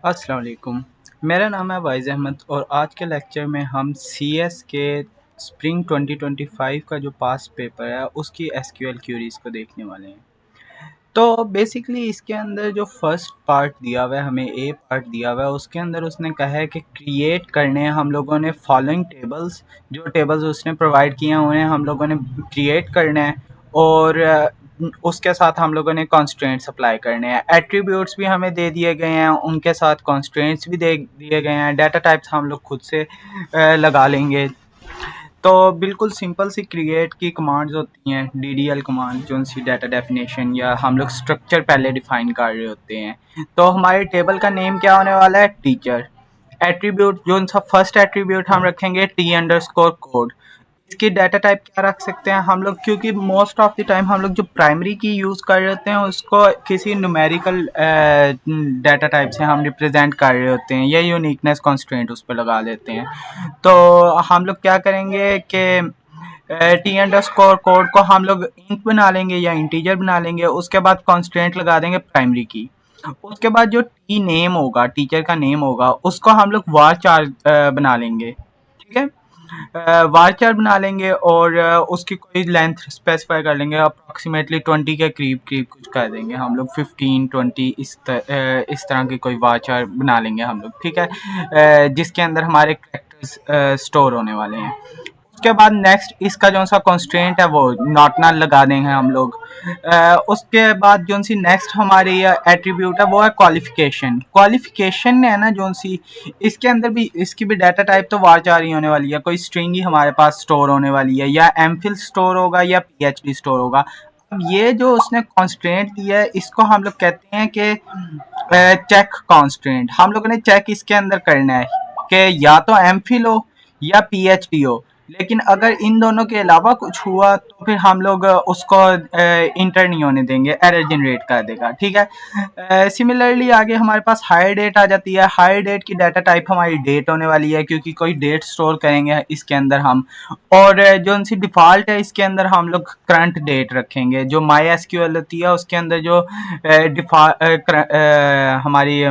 अस्सलाम वालेकुम। मेरा नाम है वाइज़ अहमद और आज के लेक्चर में हम सीएस के स्प्रिंग 2025 का जो पास्ट पेपर है उसकी एसक्यूएल क्यूरीज को देखने वाले हैं। तो बेसिकली इसके अंदर जो फर्स्ट पार्ट दिया हुआ है, हमें ए पार्ट दिया हुआ है, उसके अंदर उसने कहा है कि क्रिएट करने हैं हम लोगों ने फॉलोइंग टेबल्स। जो टेबल्स उसने प्रोवाइड किए हैं उन्हें हम लोगों ने क्रिएट करना है और उसके साथ हम लोगों ने कॉन्स्ट्रेंट्स अप्लाई करने हैं। एट्रीब्यूट्स भी हमें दे दिए गए हैं, उनके साथ कॉन्स्ट्रेंट्स भी दे दिए गए हैं। डाटा टाइप्स हम लोग खुद से लगा लेंगे। तो बिल्कुल सिंपल सी क्रिएट की कमांड्स होती हैं, DDL कमांड जो सी डाटा डेफिनेशन या हम लोग स्ट्रक्चर पहले डिफाइन कर रहे होते हैं। तो हमारे टेबल का नेम क्या होने वाला है? टीचर। एट्रीब्यूट जो सा फर्स्ट एट्रीब्यूट हम रखेंगे टी अंडरस्कोर कोड। इसकी डाटा टाइप क्या रख सकते हैं हम लोग, क्योंकि मोस्ट ऑफ द टाइम हम लोग जो प्राइमरी की यूज़ कर रहे होते हैं उसको किसी न्यूमेरिकल डाटा टाइप से हम रिप्रेजेंट कर रहे होते हैं या यूनिकनेस कॉन्स्ट्रेंट उस पर लगा देते हैं। तो हम लोग क्या करेंगे कि टी अंडरस्कोर कोड को हम लोग इंट बना लेंगे या इंटीजर बना लेंगे, उसके बाद कॉन्स्ट्रेंट लगा देंगे प्राइमरी की। उसके बाद जो टी नेम होगा, टीचर का नेम होगा, उसको हम लोग वार चार बना लेंगे। ठीक है, वारचार बना लेंगे और उसकी कोई लेंथ स्पेसिफाई कर लेंगे, अप्रॉक्सीमेटली 20 के करीब करीब कुछ कर देंगे हम लोग, 15-20 इस तरह की कोई वारचार बना लेंगे हम लोग। ठीक है, जिसके अंदर हमारे कैरेक्टर्स स्टोर होने वाले हैं। उसके बाद नेक्स्ट इसका जो सा कॉन्स्ट्रेंट है वो नॉट नल लगा देंगे हम लोग। उसके बाद जो सी नेक्स्ट हमारी एट्रीब्यूट है वो है क्वालिफिकेशन। क्वालिफिकेशन है ना जो सी, इसके अंदर भी इसकी भी डाटा टाइप तो वार चार ही होने वाली है, कोई स्ट्रिंग ही हमारे पास स्टोर होने वाली है, या एमफिल स्टोर होगा या PHP स्टोर होगा। अब ये जो उसने कॉन्स्ट्रेंट दिया है इसको हम लोग कहते हैं कि चेक कॉन्स्ट्रेंट। हम लोगों ने चेक इसके अंदर करना है कि या तो एमफिल हो या PHP हो, लेकिन अगर इन दोनों के अलावा कुछ हुआ तो फिर हम लोग उसको इंटर नहीं होने देंगे, एरर जनरेट कर देगा। ठीक है, सिमिलरली आगे हमारे पास हायर डेट आ जाती है। हायर डेट की डाटा टाइप हमारी डेट होने वाली है, क्योंकि कोई डेट स्टोर करेंगे इसके अंदर हम। और जो उनसी डिफ़ॉल्ट है इसके अंदर हम लोग करंट डेट रखेंगे। जो माई एसक्यूएल होती है उसके अंदर जो हमारी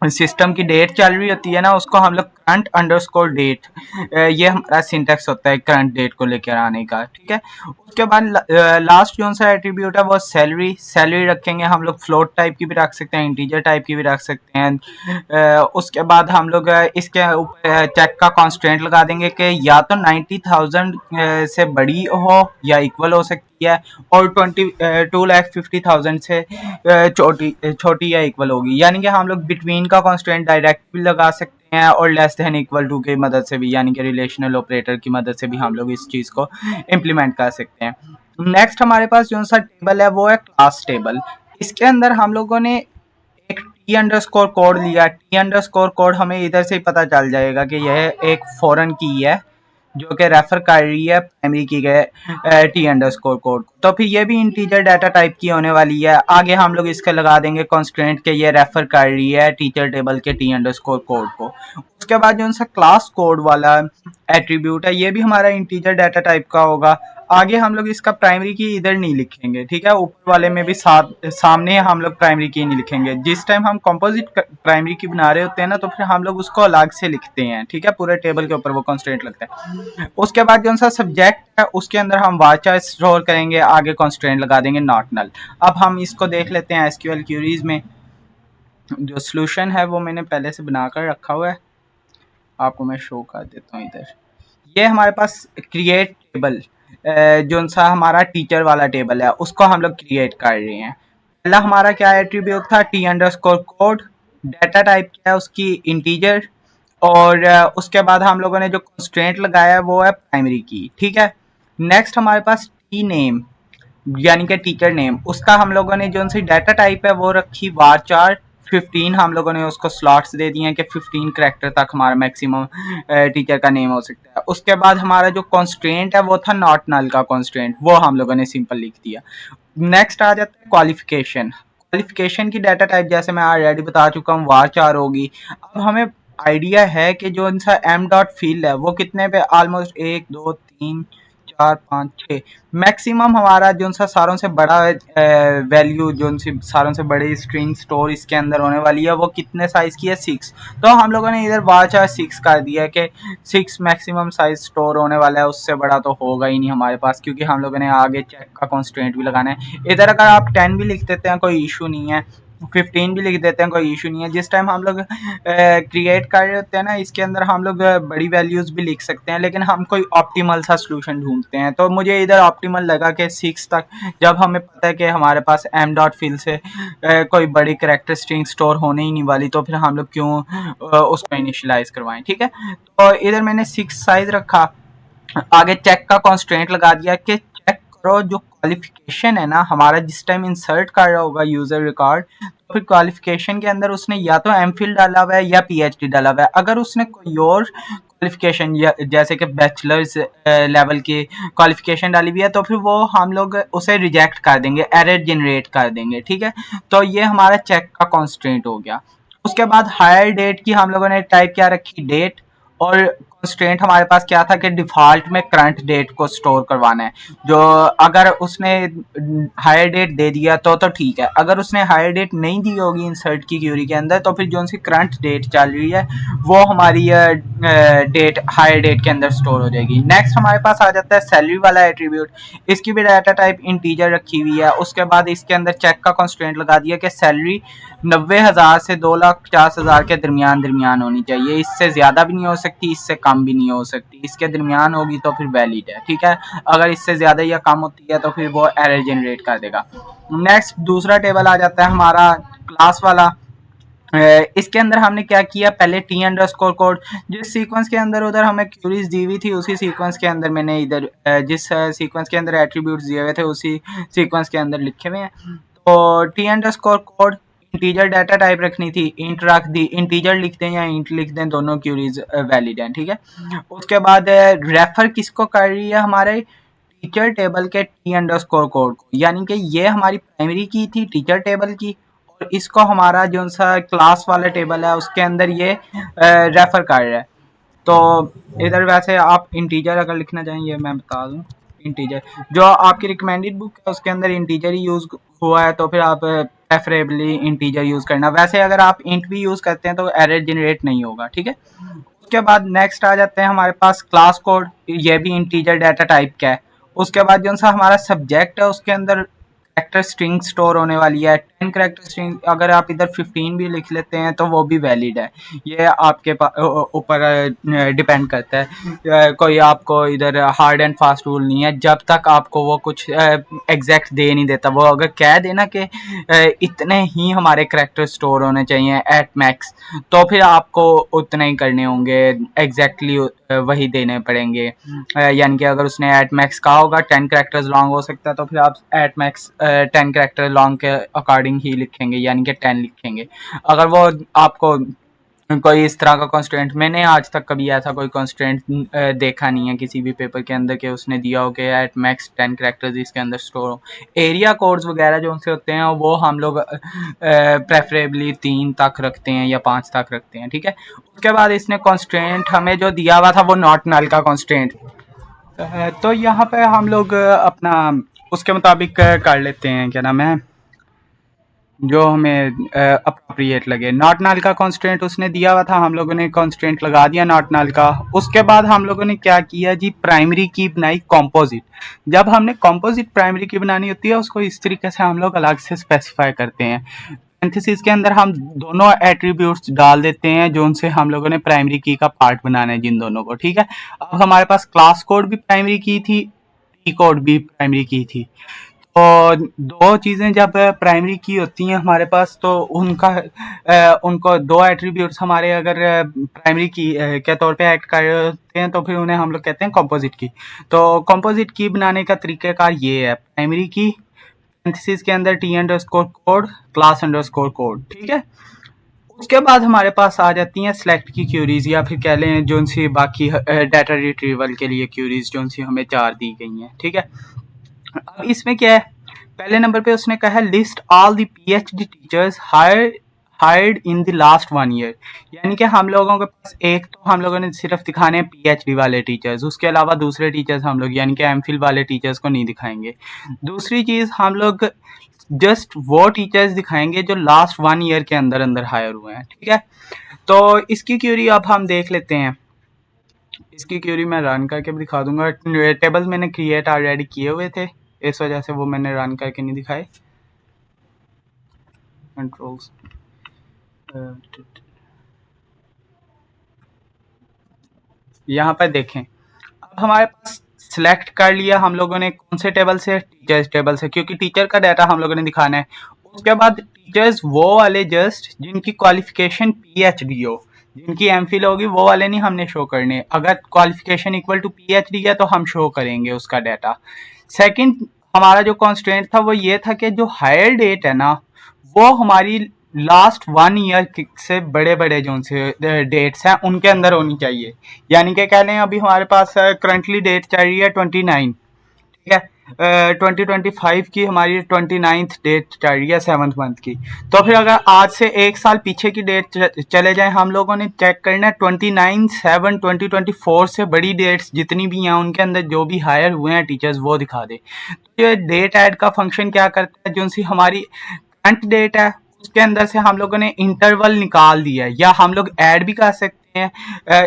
सिस्टम की डेट चल रही होती है ना, उसको हम लोग करंट अंडरस्कोर डेट, ये हमारा सिंटेक्स होता है करंट डेट को लेकर आने का। ठीक है, उसके बाद लास्ट जो सा एट्रीब्यूट है वो सैलरी। सैलरी रखेंगे हम लोग, फ्लोट टाइप की भी रख सकते हैं, इंटीजर टाइप की भी रख सकते हैं। उसके बाद हम लोग इसके ऊपर चेक का कॉन्स्टेंट लगा देंगे कि या तो 90,000 से बड़ी हो या इक्वल हो सकती है, और 2,50,000 से छोटी छोटी या इक्वल होगी। यानी कि हम लोग बिटवीन का कॉन्स्टेंट डायरेक्ट भी लगा सकते हैं और लेस देन इक्वल टू की मदद से भी, यानी कि रिलेशनल ऑपरेटर की मदद से भी हम लोग इस चीज़ को इम्प्लीमेंट कर सकते हैं। नेक्स्ट हमारे पास जो सा टेबल है वो है क्लास टेबल। इसके अंदर हम लोगों ने एक टी अंडरस्कोर कोड लिया। टी अंडरस्कोर कोड हमें इधर से ही पता चल जाएगा कि यह एक फॉरेन की है जो कि रेफर कर रही है प्राइमरी की गए टी अंडरस्कोर कोड। तो फिर ये भी इंटीजर डाटा टाइप की होने वाली है। आगे हम लोग इसके लगा देंगे कॉन्स्टेंट के ये रेफर कर रही है टीचर टेबल के टी अंडरस्कोर कोड को। उसके बाद जो सा क्लास कोड वाला एट्रीब्यूट है ये भी हमारा इंटीजर डाटा टाइप का होगा। आगे हम लोग इसका प्राइमरी की इधर नहीं लिखेंगे। ठीक है, ऊपर वाले में भी सामने हम लोग प्राइमरी की नहीं लिखेंगे। जिस टाइम हम कंपोजिट प्राइमरी की बना रहे होते हैं ना, तो फिर हम लोग उसको अलग से लिखते हैं। ठीक है, पूरे टेबल के ऊपर वो कॉन्स्टेंट लगता है। उसके बाद जो सा सब्जेक्ट है उसके अंदर हम वाचर स्टोर करेंगे, आगे कॉन्स्टेंट लगा देंगे नॉट नल। अब हम इसको देख लेते हैं एसक्यूएल क्यूरीज में। जो सोल्यूशन है वो मैंने पहले से बनाकर रखा हुआ है, आपको मैं शो कर देता हूँ इधर। ये हमारे पास क्रिएट टेबल, जो सा हमारा टीचर वाला टेबल है उसको हम लोग क्रिएट कर रहे हैं। पहला हमारा क्या एट्रीब्यूट था? T underscore code. Data type क्या है उसकी? इंटीजर। और उसके बाद हम लोगों ने जो कंस्ट्रेंट लगाया है वो है प्राइमरी की। ठीक है, नेक्स्ट हमारे पास टी नेम यानी कि टीचर नेम, उसका हम लोगों ने जो सी डाटा टाइप है वो रखी वार चार। 15 हम लोगों ने उसको स्लॉट्स दे दिए हैं कि 15 करेक्टर तक हमारा मैक्सिमम टीचर का नेम हो सकता है। उसके बाद हमारा जो कॉन्स्ट्रेंट है वो था नॉट नल का कॉन्स्ट्रेंट, वो हम लोगों ने सिंपल लिख दिया। नेक्स्ट आ जाता है क्वालिफिकेशन। क्वालिफिकेशन की डाटा टाइप जैसे मैं ऑलरेडी बता चुका हूँ वार चार होगी। अब हमें आइडिया है कि जो इनसा एम डॉट फील्ड है वो कितने पे, ऑलमोस्ट 1 2 3 4 5 6 मैक्सिमम हमारा जो सा सारों से बड़ा वैल्यू जो सी सारों से बड़ी स्ट्रिंग स्टोर इसके अंदर होने वाली है वो कितने साइज की है 6। तो हम लोगों ने इधर वाचा 6 कर दिया है कि 6 मैक्सिमम साइज स्टोर होने वाला है, उससे बड़ा तो होगा ही नहीं हमारे पास, क्योंकि हम लोगों ने आगे चेक का कॉन्स्टेंट भी लगाना है। इधर अगर आप 10 भी लिख देते हैं कोई इशू नहीं है, 15 भी लिख देते हैं कोई इशू नहीं है। जिस टाइम हम लोग क्रिएट कर रहे होते हैं ना, इसके अंदर हम लोग बड़ी वैल्यूज भी लिख सकते हैं, लेकिन हम कोई ऑप्टिमल सा सॉल्यूशन ढूंढते हैं। तो मुझे इधर ऑप्टिमल लगा कि 6 तक, जब हमें पता है कि हमारे पास एम डॉट फिल से कोई बड़ी कैरेक्टर स्ट्रिंग स्टोर होने ही नहीं वाली, तो फिर हम लोग क्यों उसको इनिशियलाइज करवाएं। ठीक है, तो इधर मैंने 6 साइज रखा, आगे चेक का कॉन्स्टेंट लगा दिया कि चेक करो जो क्वालिफिकेशन है ना हमारा, जिस टाइम इंसर्ट कर रहा होगा यूजर रिकॉर्ड, तो फिर क्वालिफिकेशन के अंदर उसने या तो एमफिल डाला हुआ है या पीएचडी डाला हुआ है। अगर उसने कोई और क्वालिफिकेशन जैसे कि बैचलर्स लेवल की क्वालिफिकेशन डाली हुई है, तो फिर वो हम लोग उसे रिजेक्ट कर देंगे, एरर जनरेट कर देंगे। ठीक है, तो ये हमारा चेक का कॉन्स्टेंट हो गया। उसके बाद हायर डेट की हम लोगों ने टाइप क्या रखी, डेट, और कंस्ट्रेंट हमारे पास क्या था कि डिफॉल्ट में करंट डेट को स्टोर करवाना है। जो अगर उसने हायर डेट दे दिया तो ठीक है, अगर उसने हायर डेट नहीं दी होगी इंसर्ट की क्यूरी के अंदर, तो फिर जो सी करंट डेट चल रही है वो हमारी डेट हायर डेट के अंदर स्टोर हो जाएगी। नेक्स्ट हमारे पास आ जाता है सैलरी वाला एट्रीब्यूट। इसकी भी डाटा टाइप इंटीजर रखी हुई है। उसके बाद इसके अंदर चेक का कंस्ट्रेंट लगा दिया कि सैलरी 90,000 से 2,50,000 के दरमियान होनी चाहिए। इससे ज़्यादा भी नहीं हो सकती, इससे कम भी नहीं हो सकती, इसके दरमियान होगी तो फिर वैलिड है। ठीक है, अगर इससे ज़्यादा या कम होती है तो फिर वो एरर जनरेट कर देगा। नेक्स्ट दूसरा टेबल आ जाता है हमारा क्लास वाला। इसके अंदर हमने क्या किया, पहले टी अंडरस्कोर कोड, जिस सीक्वेंस के अंदर उधर हमें क्यूरीज दी हुई थी उसी सीक्वेंस के अंदर मैंने इधर जिस सीक्वेंस के अंदर एट्रीब्यूट्स दिए हुए थे उसी सीक्वेंस के अंदर लिखे हुए हैं। तो T underscore code, integer data type रखनी थी, इंट रख दी, इंटीजर लिख दें या इंट लिख दें, दोनों क्यूरीज वैलिड हैं। ठीक है, उसके बाद रेफर किसको कर रही है, हमारे टीचर टेबल के टी अंडरस्कोर कोड को, यानी कि ये हमारी प्राइमरी की थी टीचर टेबल की, और इसको हमारा जो सा क्लास वाला टेबल है उसके अंदर ये रेफर कर रहा है। तो इधर वैसे आप इंटीजर अगर लिखना चाहेंगे मैं बता दूं, इंटीजर जो आपकी रिकमेंडेड बुक है उसके अंदर इंटीजर ही यूज हुआ है, तो फिर आप प्रेफरेबली इंटीजर यूज करना। वैसे अगर आप इंट भी यूज करते हैं तो एरर जनरेट नहीं होगा। ठीक है, उसके बाद नेक्स्ट आ जाते हैं हमारे पास क्लास कोड, ये भी इंटीजर डाटा टाइप का है। उसके बाद जो सा हमारा सब्जेक्ट है उसके अंदर कैरेक्टर स्ट्रिंग स्टोर होने वाली है, 10 कैरेक्टर स्ट्रिंग, अगर आप इधर 15 भी लिख लेते हैं तो वो भी वैलिड है। ये आपके ऊपर डिपेंड करता है, कोई आपको इधर हार्ड एंड फास्ट रूल नहीं है, जब तक आपको वो कुछ एग्जैक्ट दे नहीं देता। वो अगर कह देना कि इतने ही हमारे कैरेक्टर स्टोर होने चाहिए एट मैक्स, तो फिर आपको उतने ही करने होंगे, एग्जैक्टली वही देने पड़ेंगे। यानी कि अगर उसने एट मैक्स कहा होगा 10 कैरेक्टर्स लॉन्ग हो सकता है, तो फिर आप एट मैक्स 10 कैरेक्टर लॉन्ग के अकॉर्डिंग ही लिखेंगे, यानी कि 10 लिखेंगे। अगर वो आपको कोई इस तरह का कॉन्स्टेंट, मैंने आज तक कभी ऐसा कोई कॉन्स्टेंट देखा नहीं है किसी भी पेपर के अंदर कि उसने दिया हो कि एट मैक्स 10 कैरेक्टर्स इसके अंदर स्टोर हो। एरिया कोड्स वगैरह जो उनसे होते हैं वो हम लोग प्रेफरेबली 3 तक रखते हैं या 5 तक रखते हैं। ठीक है, उसके बाद इसने कॉन्स्टेंट हमें जो दिया हुआ था वो नॉट नल का कॉन्स्टेंट, तो यहाँ पे हम लोग अपना उसके मुताबिक कर लेते हैं, क्या नाम है, जो हमें अप्रोप्रिएट लगे। नॉट नल का कॉन्स्टेंट उसने दिया हुआ था, हम लोगों ने कॉन्स्टेंट लगा दिया नॉट नल का। उसके बाद हम लोगों ने क्या किया जी, प्राइमरी की बनाई कॉम्पोजिट। जब हमने कॉम्पोजिट प्राइमरी की बनानी होती है उसको इस तरीके से हम लोग अलग से स्पेसिफाई करते हैं। पैरेंथेसिस के अंदर हम दोनों एट्रीब्यूट्स डाल देते हैं जो उनसे हम लोगों ने प्राइमरी की का पार्ट बनाना है, जिन दोनों को। ठीक है, अब हमारे पास क्लास कोड भी प्राइमरी की थी, टी कोड भी प्राइमरी की थी। और दो चीज़ें जब प्राइमरी की होती हैं हमारे पास, तो उनको दो एट्रीब्यूट्स हमारे अगर प्राइमरी की के तौर पे ऐड करते हैं तो फिर उन्हें हम लोग कहते हैं कंपोजिट की। तो कंपोजिट की बनाने का तरीक़ाकार ये है, प्राइमरी की पैरेंथेसिस के अंदर T underscore code, class underscore code. ठीक है, उसके बाद हमारे पास आ जाती हैं सेलेक्ट की क्यूरीज, या फिर कह लें जो सी बाकी डाटा रिट्रीवल के लिए क्यूरीज जो सी हमें 4 दी गई हैं। ठीक है, अब इसमें क्या है, पहले नंबर पे उसने कहा है list all the PhD teachers hired in the last 1 year. यानी कि हम लोगों के पास एक तो हम लोगों ने सिर्फ दिखाने हैं पीएचडी वाले टीचर्स, उसके अलावा दूसरे टीचर्स हम लोग यानी कि एमफिल वाले टीचर्स को नहीं दिखाएंगे। दूसरी चीज़ हम लोग जस्ट वो टीचर्स दिखाएंगे जो लास्ट 1 ईयर के अंदर अंदर हायर हुए हैं, ठीक है। तो इसकी क्यूरी अब हम देख लेते हैं। इसकी क्यूरी मैं रन करके भी दिखा दूंगा। टेबल्स मैंने क्रिएट ऑलरेडी किए हुए थे, इस वजह से वो मैंने रन करके नहीं दिखाए। कंट्रोल्स यहाँ पर देखें, अब हमारे पास सिलेक्ट कर लिया हम लोगों ने कौन से टेबल से, टीचर्स टेबल से, क्योंकि टीचर का डाटा हम लोगों ने दिखाना है। उसके बाद टीचर्स वो वाले जस्ट जिनकी क्वालिफिकेशन पीएचडी हो, जिनकी एमफिल होगी वो वाले नहीं हमने शो करने। अगर क्वालिफिकेशन इक्वल टू पीएचडी है तो हम शो करेंगे उसका डाटा। सेकंड हमारा जो कॉन्स्ट्रेंट था वो ये था कि जो हायर डेट है ना, वो हमारी लास्ट 1 ईयर से बड़े बड़े जो से डेट्स हैं उनके अंदर होनी चाहिए। यानी कि कह लें अभी हमारे पास करंटली डेट चल रही है 29, ठीक है। 2025 की हमारी 29th डेट चल रही है 7th मंथ की। तो फिर अगर आज से एक साल पीछे की डेट चले जाएं, हम लोगों ने चेक करना है 29/7/2024 से बड़ी डेट्स जितनी भी हैं उनके अंदर जो भी हायर हुए हैं टीचर्स वो दिखा दे। तो ये डेट ऐड का फंक्शन क्या करता है, जो सी हमारी करंट डेट है उसके अंदर से हम लोगों ने इंटरवल निकाल दिया है, या हम लोग ऐड भी कर सकते हैं।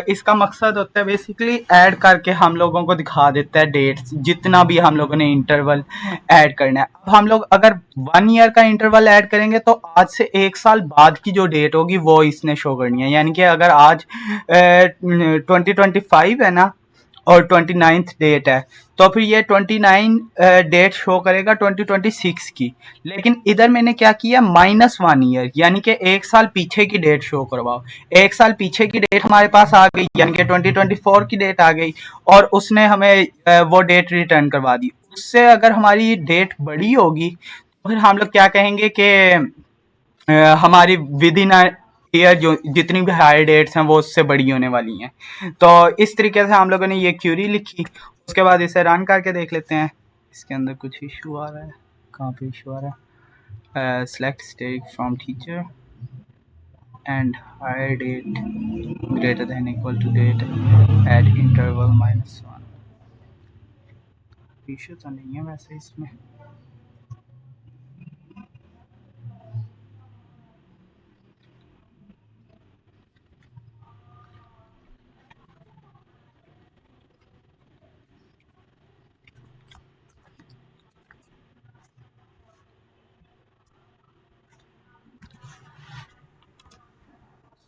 इसका मकसद होता है बेसिकली ऐड करके हम लोगों को दिखा देता है डेट्स जितना भी हम लोगों ने इंटरवल ऐड करना है। अब हम लोग अगर 1 ईयर का इंटरवल ऐड करेंगे तो आज से एक साल बाद की जो डेट होगी वो इसने शो करनी है। यानी कि अगर आज 2025 है ना और 29th डेट है, तो फिर ये 29 डेट शो करेगा 2026 की। लेकिन इधर मैंने क्या किया, -1 ईयर, यानी कि एक साल पीछे की डेट शो करवाओ। एक साल पीछे की डेट हमारे पास आ गई, यानी कि 2024 की डेट आ गई, और उसने हमें वो डेट रिटर्न करवा दी। उससे अगर हमारी डेट बड़ी होगी तो फिर हम लोग क्या कहेंगे कि हमारी विद इन ईयर जो जितनी भी हायर डेट्स हैं वो उससे बड़ी होने वाली हैं। तो इस तरीके से हम लोगों ने ये क्यूरी लिखी। उसके बाद इसे रन करके देख लेते हैं इसके अंदर कुछ इशू आ रहा है। कहाँ पे इशू आ रहा है? Select state from teacher and hire date greater than equal to date at interval -1। Issue तो नहीं है वैसे इसमें।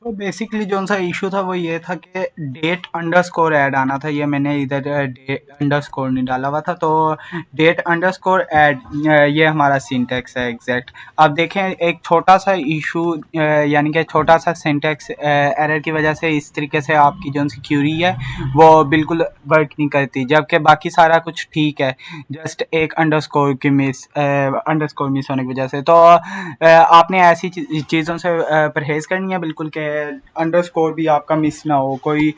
तो बेसिकली जो सा इशू था वो ये था कि डेट अंडरस्कोर ऐड आना था। ये मैंने इधर डेट अंडरस्कोर नहीं डाला हुआ था, तो डेट अंडरस्कोर ऐड ये हमारा सिंटैक्स है एग्जैक्ट। अब देखें एक छोटा सा इशू यानी कि छोटा सा सिंटैक्स एरर की वजह से इस तरीके से आपकी जो सी क्यूरी है वो बिल्कुल वर्क नहीं करती, जबकि बाकी सारा कुछ ठीक है। जस्ट एक अंडरस्कोर मिस होने की वजह से। तो आपने ऐसी चीज़ों से परहेज़ करनी है बिल्कुल कि अंडरस्कोर भी आपका मिस ना हो। कोई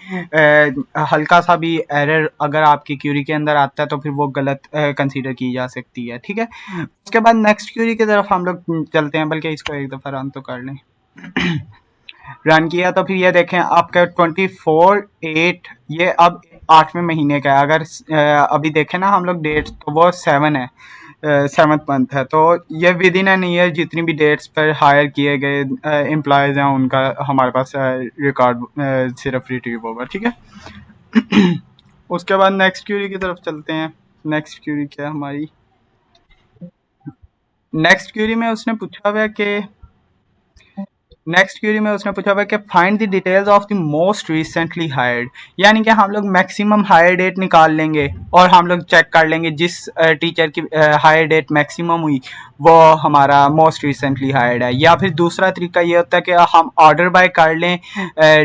हल्का सा भी एरर अगर आपकी क्यूरी के अंदर आता है तो फिर वो गलत कंसीडर की जा सकती है, ठीक है। उसके बाद नेक्स्ट क्यूरी की तरफ हम लोग चलते हैं, बल्कि इसको एक दफ़ा रन तो कर लें। रन किया तो फिर ये देखें आपका 24/8 ये अब 8वें महीने का है। अगर अभी देखें ना हम लोग डेट तो वो 7 है, 7th मंथ है। तो ये विद इन एन ईयर जितनी भी डेट्स पर हायर किए गए एम्प्लॉयज़ हैं उनका हमारे पास रिकॉर्ड सिर्फ रिट्रीव होगा, ठीक है। उसके बाद नेक्स्ट क्यूरी की तरफ चलते हैं। नेक्स्ट क्यूरी क्या है हमारी? नेक्स्ट क्यूरी में उसने पूछा हुआ है कि find the details of the most recently hired. यानी कि हम लोग मैक्सिमम हायर डेट निकाल लेंगे और हम लोग चेक कर लेंगे जिस टीचर की हायर डेट मैक्सिमम हुई वो हमारा मोस्ट रिसेंटली हायर्ड है। या फिर दूसरा तरीका ये होता है कि हम ऑर्डर बाय कर लें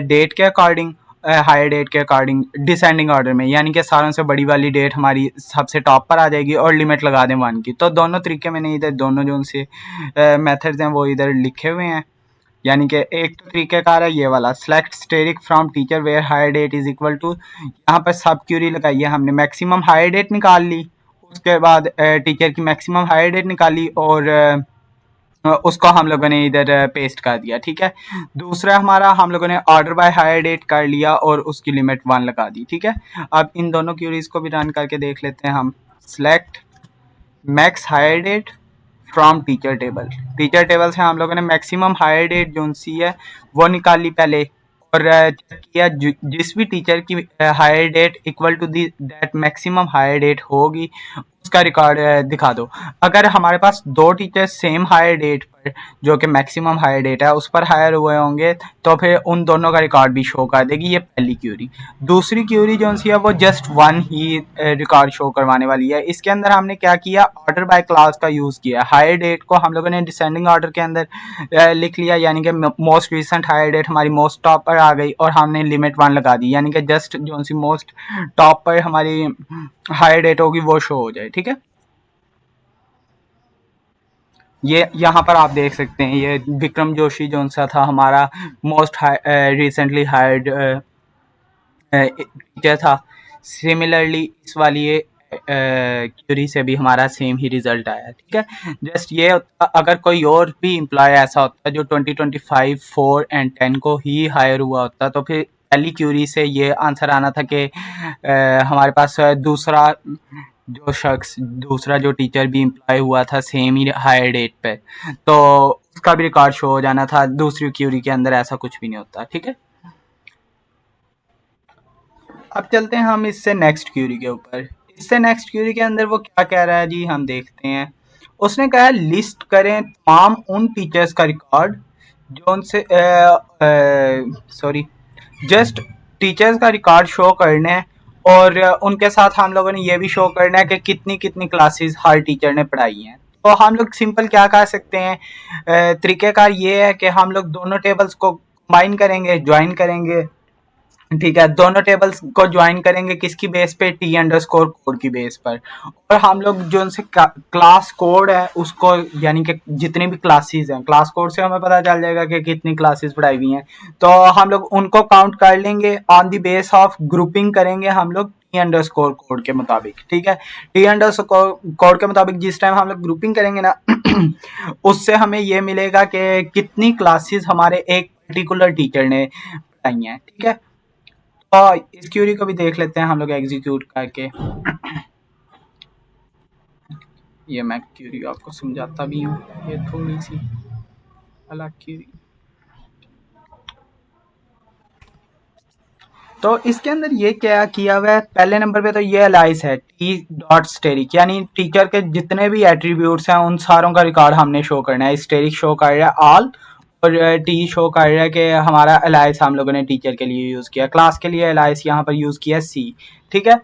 डेट के अकॉर्डिंग, हायर डेट के अकॉर्डिंग डिसेंडिंग ऑर्डर में, यानी कि सारों से बड़ी वाली डेट हमारी सबसे टॉप पर आ जाएगी और लिमिट लगा दें 1 की। तो दोनों तरीके मैंने इधर दोनों जो उनसे मेथड्स हैं वो इधर लिखे हुए हैं। यानी कि एक तो तरीक़ेकार है ये वाला, select asterisk from teacher where hire date is equal to, यहाँ पर सब क्यूरी लगाई है हमने, मैक्सिमम हायर डेट निकाल ली, उसके बाद टीचर की मैक्सिमम हायर डेट निकाली और उसको हम लोगों ने इधर पेस्ट कर दिया, ठीक है। दूसरा हमारा हम लोगों ने ऑर्डर बाय हायर डेट कर लिया और उसकी लिमिट 1 लगा दी, ठीक है। अब इन दोनों क्यूरीज को भी रन करके देख लेते हैं हम। Select max hire date from teacher table. Teacher table से हम लोगों ने मैक्सिमम हायर डेट जो सी है वो निकाल ली पहले, और चेक किया जिस भी टीचर की hire date equal to the that maximum hire date होगी उसका रिकॉर्ड दिखा दो। अगर हमारे पास दो टीचर सेम हायर डेट पर जो कि मैक्सिमम हायर डेट है उस पर हायर हुए होंगे तो फिर उन दोनों का रिकॉर्ड भी शो कर देगी। ये पहली क्यूरी। दूसरी क्यूरी जो सी है वो जस्ट वन ही रिकॉर्ड शो करवाने वाली है। इसके अंदर हमने क्या किया, ऑर्डर बाय क्लास का यूज़ किया। हायर डेट को हम लोगों ने डिसेंडिंग ऑर्डर के अंदर लिख लिया, यानी कि मोस्ट रिसेंट हायर डेट हमारी मोस्ट टॉप पर आ गई और हमने लिमिट 1 लगा दी, यानी कि जस्ट जो सी मोस्ट टॉप पर हमारी हायर डेट होगी वो शो हो जाए, ठीक है। ये यहाँ पर आप देख सकते हैं, ये विक्रम जोशी जो सा था हमारा मोस्ट रिसेंटली हायर्ड टीचर था। सिमिलरली इस वाली ये क्यूरी से भी हमारा सेम ही रिजल्ट आया, ठीक है। जस्ट ये अगर कोई और भी एम्प्लॉय ऐसा होता जो 2025 4 एंड 10 को ही हायर हुआ होता तो फिर पहली क्यूरी से ये आंसर आना था कि हमारे पास दूसरा जो टीचर भी एम्प्लॉय हुआ था सेम ही हायर डेट पे, तो उसका भी रिकॉर्ड शो हो जाना था। दूसरी क्यूरी के अंदर ऐसा कुछ भी नहीं होता, ठीक है। अब चलते हैं हम इससे नेक्स्ट क्यूरी के ऊपर। इससे नेक्स्ट क्यूरी के अंदर वो क्या कह रहा है जी, हम देखते हैं। उसने कहा है लिस्ट करें तमाम उन टीचर्स का रिकॉर्ड जो उनसे सॉरी जस्ट टीचर्स का रिकॉर्ड शो करना है, और उनके साथ हम लोगों ने ये भी शो करना है कि कितनी कितनी क्लासेस हर टीचर ने पढ़ाई हैं। तो हम लोग सिंपल क्या कर सकते हैं, तरीक़ेकार ये है कि हम लोग दोनों टेबल्स को कंबाइन करेंगे, ज्वाइन करेंगे, ठीक है। दोनों टेबल्स को ज्वाइन करेंगे किसकी बेस पे, टी अंडर स्कोर कोड की बेस पर। और हम लोग जो उनसे क्लास कोड है उसको, यानी कि जितनी भी क्लासेस हैं क्लास कोड से हमें पता चल जाएगा कि कितनी क्लासेस पढ़ाई हुई हैं, तो हम लोग उनको काउंट कर लेंगे on the base of grouping करेंगे हम लोग टी अंडर स्कोर कोड के मुताबिक, ठीक है। टी अंडर स्कोर कोड के मुताबिक जिस टाइम हम लोग ग्रुपिंग करेंगे ना उससे हमें ये मिलेगा कि कितनी क्लासेस हमारे एक पर्टिकुलर टीचर ने पढ़ाई हैं, ठीक है। इस क्यूरी को भी देख लेते हैं हम लोग एग्जीक्यूट करके। ये मैं क्यूरी आपको समझाता भी हूँ, ये थोड़ी सी अलग क्यूरी। तो इसके अंदर ये क्या किया हुआ है, पहले नंबर पे तो ये एलाइस है टी डॉट स्टेरिक, यानी टीचर के जितने भी एट्रीब्यूट्स हैं उन सारों का रिकॉर्ड हमने शो करना है। स्टेरिक शो कर रहा है ऑल, और टी शो कर रहा है कि हमारा एलाइस हम लोगों ने टीचर के लिए यूज़ किया, क्लास के लिए एलाइस यहाँ पर यूज़ किया सी, ठीक है।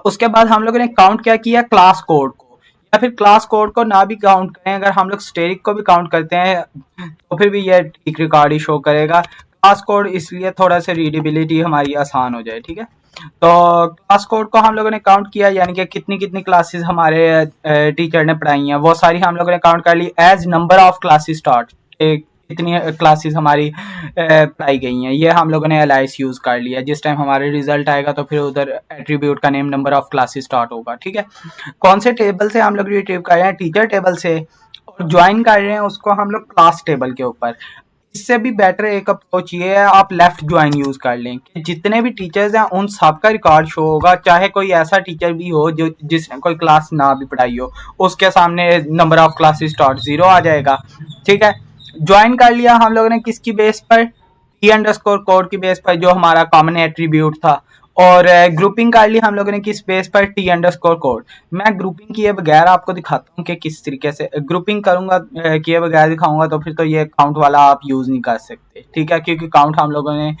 उसके बाद हम लोगों ने काउंट क्या किया, क्लास कोड को, या फिर क्लास कोड को ना भी काउंट करें, अगर हम लोग स्टेरिक को भी काउंट करते हैं तो फिर भी ये ठीक रिकॉर्ड ही शो करेगा। क्लास कोड इसलिए थोड़ा सा रीडेबिलिटी हमारी आसान हो जाए, ठीक है। तो क्लास कोड को हम लोगों ने काउंट किया, यानी कि कितनी कितनी क्लासेस हमारे टीचर ने पढ़ाई हैं वो सारी हम लोगों ने काउंट कर ली as number of classes start, कितनी क्लासेस हमारी पढ़ाई गई हैं, ये हम लोगों ने एलाइस यूज़ कर लिया। जिस टाइम हमारे रिजल्ट आएगा तो फिर उधर एट्रीब्यूट का name number of classes start होगा, ठीक है। कौन से टेबल से हम लोग रिट्रीव कर रहे हैं, टीचर टेबल से, और ज्वाइन कर रहे हैं उसको हम लोग क्लास टेबल के ऊपर। इससे भी बेटर एक अप्रोच ये है, आप लेफ्ट ज्वाइन यूज कर लें कि जितने भी टीचर्स हैं उन सबका रिकॉर्ड शो होगा, चाहे कोई ऐसा टीचर भी हो जो जिसने कोई क्लास ना भी पढ़ाई हो, उसके सामने नंबर ऑफ क्लासेस स्टार्ट 0 आ जाएगा, ठीक है। ज्वाइन कर लिया हम लोगों ने किसकी बेस पर, टी अंडर स्कोर कोड की बेस पर जो हमारा कॉमन एट्रीब्यूट था, और ग्रुपिंग कर ली हम लोगों ने किस बेस पर, टी अंडर स्कोर कोड। मैं ग्रुपिंग किए बगैर आपको दिखाता हूँ कि किस तरीके से ग्रुपिंग करूंगा, किए बगैर दिखाऊंगा तो फिर तो ये काउंट वाला आप यूज़ नहीं कर सकते, ठीक है, क्योंकि काउंट हम लोगों ने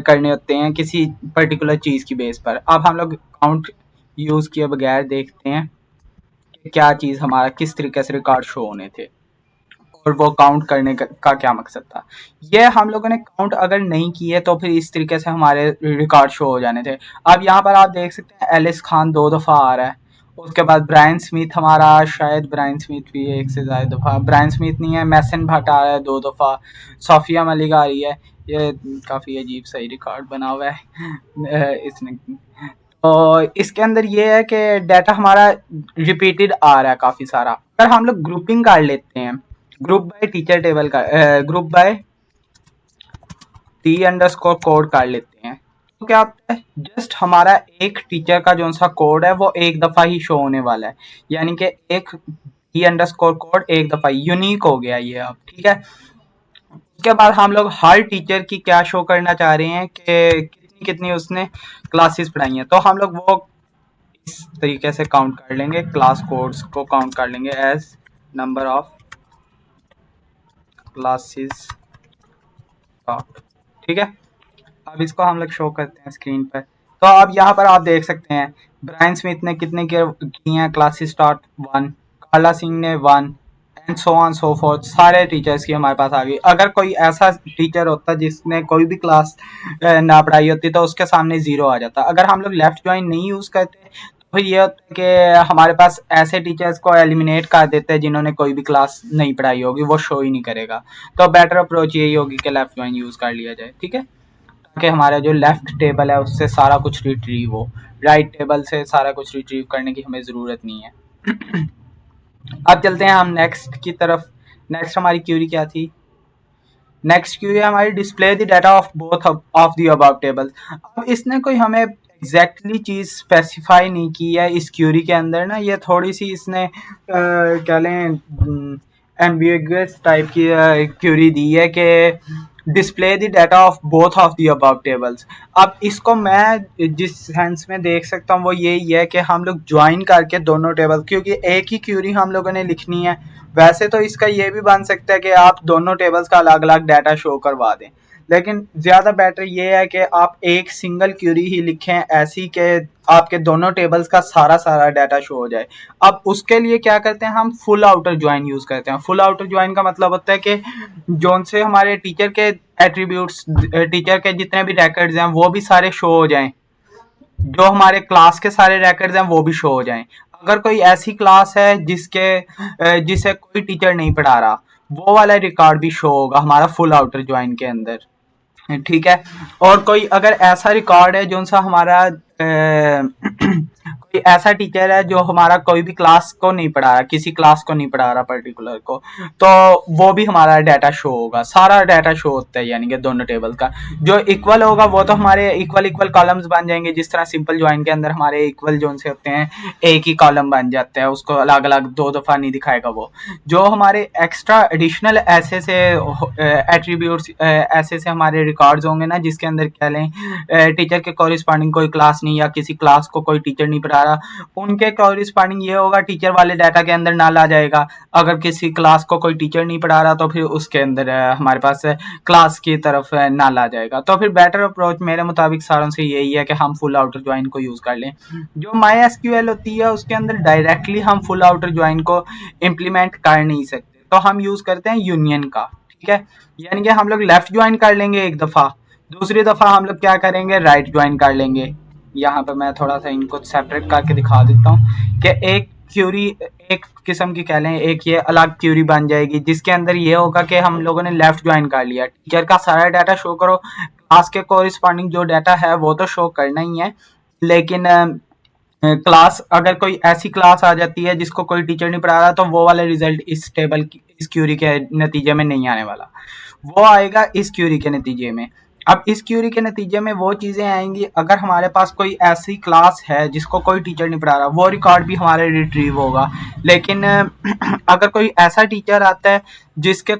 करने होते हैं किसी पर्टिकुलर चीज़ की बेस पर। अब हम लोग काउंट यूज़ किए बगैर देखते हैं कि क्या चीज़ हमारा किस तरीके से रिकॉर्ड शो होने थे और वो काउंट करने का क्या मकसद था। ये हम लोगों ने काउंट अगर नहीं किए तो फिर इस तरीके से हमारे रिकॉर्ड शो हो जाने थे। अब यहाँ पर आप देख सकते हैं एलिस खान 2 दफ़ा आ रहा है, उसके बाद ब्रायन स्मिथ हमारा, शायद ब्रायन स्मिथ भी एक से ज़्यादा दफ़ा, ब्रायन स्मिथ नहीं है, मैसन भट्ट आ रहा है 2 दफ़ा, सोफिया मलिक आ रही है। ये काफ़ी अजीब सही रिकॉर्ड बना हुआ है इसने। और इसके अंदर ये है कि डाटा हमारा रिपीटेड आ रहा है काफ़ी सारा। अगर हम लोग ग्रुपिंग कर लेते हैं, ग्रुप बाय टीचर टेबल का ग्रुप बाय t कोड कर लेते हैं, तो क्या होता है, जस्ट हमारा एक टीचर का जो सा कोड है वो एक दफ़ा ही शो होने वाला है, यानी कि एक कोड एक दफ़ा यूनिक हो गया ये अब, ठीक है। उसके बाद हम लोग हर टीचर की क्या शो करना चाह रहे हैं कि कितनी कितनी उसने क्लासेस पढ़ाई हैं, तो हम लोग वो इस तरीके से काउंट कर लेंगे, क्लास कोड्स को काउंट कर लेंगे एज नंबर ऑफ क्लासेस, ठीक है। अब इसको हम लोग शो करते हैं स्क्रीन पर। तो अब यहाँ पर आप देख सकते हैं ब्रायन स्मिथ ने कितने की हैं क्लासेस स्टार्ट, 1, कार्ला सिंह ने 1, and so on so fourth, सारे टीचर्स की हमारे पास आ गई। अगर कोई ऐसा टीचर होता जिसने कोई भी क्लास ना पढ़ाई होती तो उसके सामने 0 आ जाता। अगर हम लोग लेफ्ट ज्वाइन नहीं यूज़ करते तो ये होता है कि हमारे पास ऐसे टीचर्स को एलिमिनेट कर देते हैं जिन्होंने कोई भी क्लास नहीं पढ़ाई होगी, वो शो ही नहीं करेगा। तो बेटर अप्रोच यही होगी कि लेफ्ट ज्वाइन यूज़ कर लिया जाए, ठीक है, कि हमारा जो लेफ्ट टेबल है उससे सारा कुछ रिट्रीव हो, राइट टेबल से सारा कुछ रिट्रीव करने की हमें ज़रूरत नहीं है। अब चलते हैं हम नेक्स्ट की तरफ। नेक्स्ट हमारी क्यूरी क्या थी? नेक्स्ट क्यूरी है हमारी display the data of both of the above table. अब इसने कोई हमें एग्जैक्टली चीज़ स्पेसिफाई नहीं की है इस क्यूरी के अंदर ना, ये थोड़ी सी इसने क्या लें एम्बिगुअस टाइप की क्यूरी दी है कि display the data of both of the above tables. अब इसको मैं जिस सेंस में देख सकता हूँ वो यही है कि हम लोग ज्वाइन करके दोनों टेबल, क्योंकि एक ही क्यूरी हम लोगों ने लिखनी है, वैसे तो इसका ये भी बन सकता है कि आप दोनों टेबल्स का अलग अलग डाटा शो करवा दें, लेकिन ज़्यादा बेटर ये है कि आप एक सिंगल क्यूरी ही लिखें ऐसी कि आपके दोनों टेबल्स का सारा सारा डाटा शो हो जाए। अब उसके लिए क्या करते हैं, हम फुल आउटर ज्वाइन यूज़ करते हैं। फुल आउटर ज्वाइन का मतलब होता है कि जोन से हमारे टीचर के एट्रीब्यूट्स, टीचर के जितने भी रिकॉर्ड्स हैं वो भी सारे शो हो जाएं, जो हमारे क्लास के सारे रिकॉर्ड्स हैं वो भी शो हो जाएं। अगर कोई ऐसी क्लास है जिसे कोई टीचर नहीं पढ़ा रहा, वो वाला रिकॉर्ड भी शो होगा हमारा फुल आउटर ज्वाइन के अंदर, ठीक है। और कोई अगर ऐसा रिकॉर्ड है जो सा हमारा कोई ऐसा टीचर है जो हमारा कोई भी क्लास को नहीं पढ़ा रहा, किसी क्लास को नहीं पढ़ा रहा पर्टिकुलर को, तो वो भी हमारा डाटा शो होगा, सारा डाटा शो होता है, यानी कि दोनों टेबल का जो इक्वल होगा वो तो हमारे इक्वल इक्वल कॉलम्स बन जाएंगे, जिस तरह सिंपल ज्वाइन के अंदर हमारे इक्वल जोन से होते हैं एक ही कॉलम बन जाता है, उसको अलग अलग दो दफा नहीं दिखाएगा। वो जो हमारे एक्स्ट्रा एडिशनल ऐसे से एट्रीब्यूट्स ऐसे से हमारे रिकॉर्ड्स होंगे ना, जिसके अंदर कह लें टीचर के कॉरिस्पॉन्डिंग कोई क्लास नहीं या किसी क्लास को कोई टीचर नहीं पढ़ा रहा, उनके कॉरिस्पॉन्डिंग ये होगा टीचर वाले डाटा के अंदर ना ला जाएगा। अगर किसी क्लास को कोई टीचर नहीं पढ़ा रहा तो फिर उसके अंदर हमारे पास क्लास की तरफ ना ला जाएगा। तो फिर बेटर अप्रोच मेरे मुताबिक सारों से यही है कि हम फुल आउटर ज्वाइन को यूज़ कर लें। जो माई एसक्यूएल होती है उसके अंदर डायरेक्टली हम फुल आउटर ज्वाइन को इम्प्लीमेंट कर नहीं सकते, तो हम यूज़ करते हैं यूनियन का, ठीक है। यानी कि हम लोग लेफ्ट ज्वाइन कर लेंगे एक दफ़ा, दूसरी दफ़ा हम लोग क्या करेंगे, राइट ज्वाइन कर लेंगे। यहाँ पे मैं थोड़ा सा इनको सेपरेट करके दिखा देता हूँ कि एक क्यूरी एक किस्म की कह लें, एक ये अलग क्यूरी बन जाएगी जिसके अंदर ये होगा कि हम लोगों ने लेफ्ट ज्वाइन कर लिया, टीचर का सारा डाटा शो करो, क्लास के कोरिस्पॉन्डिंग जो डाटा है वो तो शो करना ही है, लेकिन क्लास अगर कोई ऐसी क्लास आ जाती है जिसको कोई टीचर नहीं पढ़ा रहा तो वो वाला रिजल्ट इस टेबल की इस क्यूरी के नतीजे में नहीं आने वाला, वो आएगा इस क्यूरी के नतीजे में। अब इस क्यूरी के नतीजे में वो चीज़ें आएंगी, अगर हमारे पास कोई ऐसी क्लास है जिसको कोई टीचर नहीं पढ़ा रहा, वो रिकॉर्ड भी हमारे रिट्रीव होगा। लेकिन अगर कोई ऐसा टीचर आता है जिसके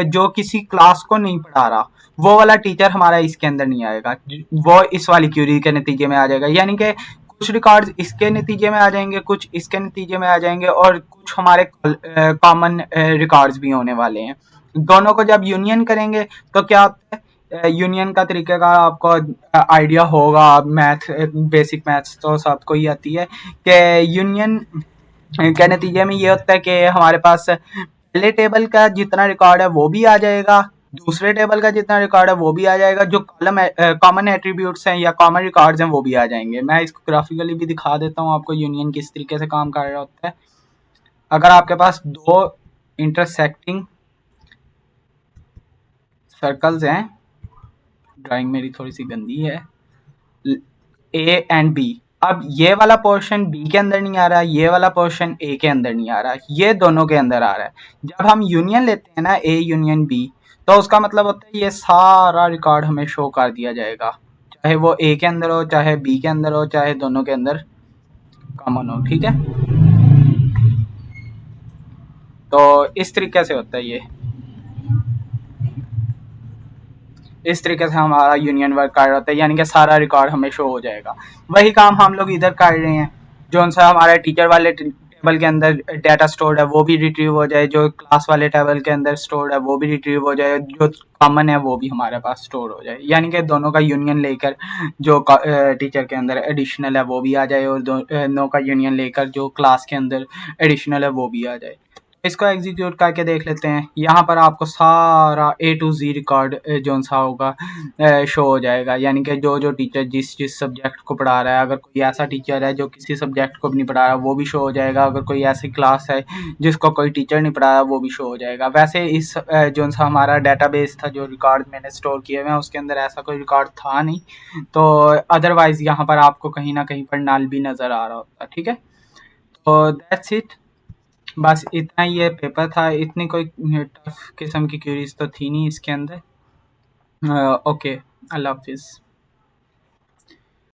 जो किसी क्लास को नहीं पढ़ा रहा, वो वाला टीचर हमारा इसके अंदर नहीं आएगा, वो इस वाली क्यूरी के नतीजे में आ जाएगा। यानी कि कुछ रिकॉर्ड्स इसके नतीजे में आ जाएंगे, कुछ इसके नतीजे में आ जाएंगे, और कुछ हमारे कॉमन रिकॉर्ड्स भी होने वाले हैं। दोनों को जब यूनियन करेंगे तो क्या होता है, यूनियन का तरीके का आपको आइडिया होगा, मैथ बेसिक मैथ्स तो सबको ही आती है कि यूनियन के नतीजे में ये होता है कि हमारे पास पहले टेबल का जितना रिकॉर्ड है वो भी आ जाएगा, दूसरे टेबल का जितना रिकॉर्ड है वो भी आ जाएगा, जो कॉमन एट्रीब्यूट्स हैं या कॉमन रिकॉर्ड्स हैं वो भी आ जाएंगे। मैं इसको ग्राफिकली भी दिखा देता हूँ आपको यूनियन किस तरीके से काम कर रहा होता है। अगर आपके पास दो इंटरसेक्टिंग सर्कल्स हैं, ड्राइंग मेरी थोड़ी सी गंदी है, ए एंड बी, अब ये वाला पोर्शन बी के अंदर नहीं आ रहा, ये वाला पोर्शन ए के अंदर नहीं आ रहा, ये दोनों के अंदर आ रहा है। जब हम यूनियन लेते हैं ना, ए यूनियन बी, तो उसका मतलब होता है ये सारा रिकॉर्ड हमें शो कर दिया जाएगा, चाहे वो ए के अंदर हो, चाहे बी के अंदर हो, चाहे दोनों के अंदर कॉमन हो। ठीक है, तो इस तरीके से होता है ये, इस तरीके से हमारा यूनियन वर्क कर होता है, यानी कि सारा रिकॉर्ड हमें शो हो जाएगा। वही काम हम लोग इधर कर रहे हैं, जो सा हमारे टीचर वाले टेबल के अंदर डाटा स्टोर्ड है वो भी रिट्रीव हो जाए, जो क्लास वाले टेबल के अंदर स्टोर्ड है वो भी रिट्रीव हो जाए, जो कॉमन है वो भी हमारे पास स्टोर हो जाए, यानी कि दोनों का यूनियन लेकर जो टीचर के अंदर एडिशनल है वो भी आ जाए, और दोनों का यूनियन लेकर जो क्लास के अंदर एडिशनल है वो भी आ जाए। इसको एग्जीक्यूट करके देख लेते हैं। यहाँ पर आपको सारा ए टू जी रिकॉर्ड जो सा होगा शो हो जाएगा, यानी कि जो जो टीचर जिस जिस सब्जेक्ट को पढ़ा रहा है, अगर कोई ऐसा टीचर है जो किसी सब्जेक्ट को भी नहीं पढ़ा रहा वो भी शो हो जाएगा, अगर कोई ऐसी क्लास है जिसको कोई टीचर नहीं पढ़ा रहा वो भी शो हो जाएगा। वैसे इस जो सा हमारा डेटाबेस था, जो रिकॉर्ड मैंने स्टोर किए हुए हैं, उसके अंदर ऐसा कोई रिकॉर्ड था नहीं, तो अदरवाइज यहाँ पर आपको कहीं ना कहीं पर नल भी नज़र आ रहा होता। ठीक है, तो दैट्स इट, बस इतना ही ये पेपर था, इतनी कोई टफ किस्म की क्यूरीज तो थी नहीं इसके अंदर। ओके, अल्लाह हाफिज़।